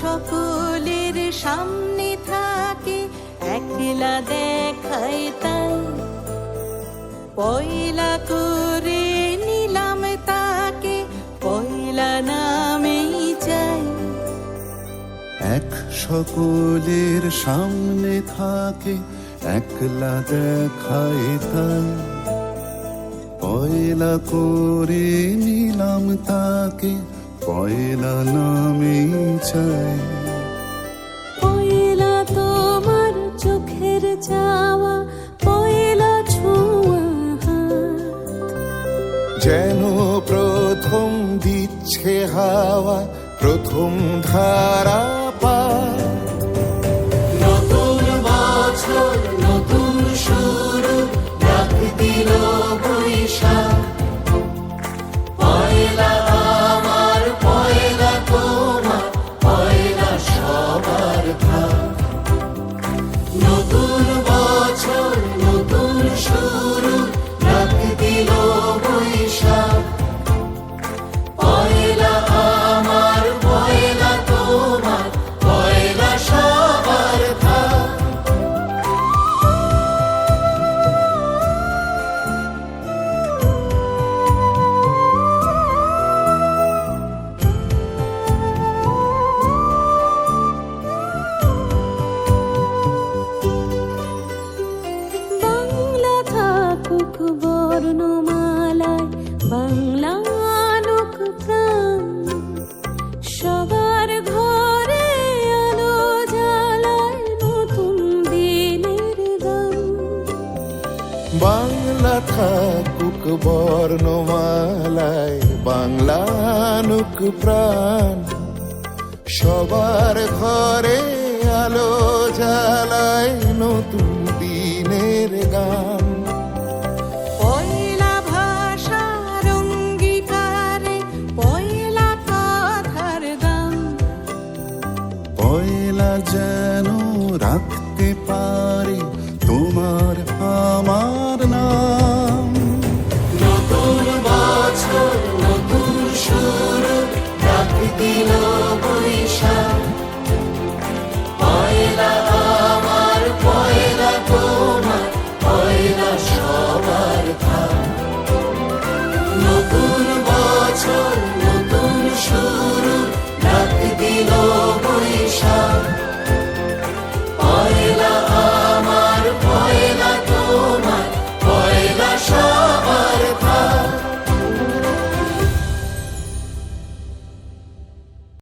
সকলের সামনে থাকে, একলা দেখায় তাই। পয়লা করে নিলাম তাকে, পয়লা নামেই চাই। এক সকলের সামনে থাকে, একলা দেখায় তাই। পয়লা করে নিলাম তাকে, পয়লা নামেই চাই। পয়লা তোমার চোখের চাওয়া, পয়লা ছোঁয়া হাত। যেন প্রথম দিচ্ছে হাওয়া, প্রথম ধারা পায়। নতুন বছর নতুন শুরু, ডাক দিল বৈশাখ। পয়লা আমার, পয়লা তোমার, পয়লা সবার ভাগ। নতুন বছর নতুন শুরু, ডাক দিল বৈশাখ। পয়লা আমার, পয়লা তোমার, পয়লা সবার ভাগ। বাংলা থাকুক বর্ণমালায়, বাংলা আনুক প্রাণ। সবার ঘরে আলো জ্বালায়, নতুন দিনের গান। বাংলা থাকুক বর্ণমালায়, বাংলা আনুক প্রাণ। সবার ঘরে আলো জ্বালায়, নতুন দিনের গান। পয়লা ভাষার অঙ্গীকারে, পয়লা কথার দাম। পয়লা যেন রাখতে পারে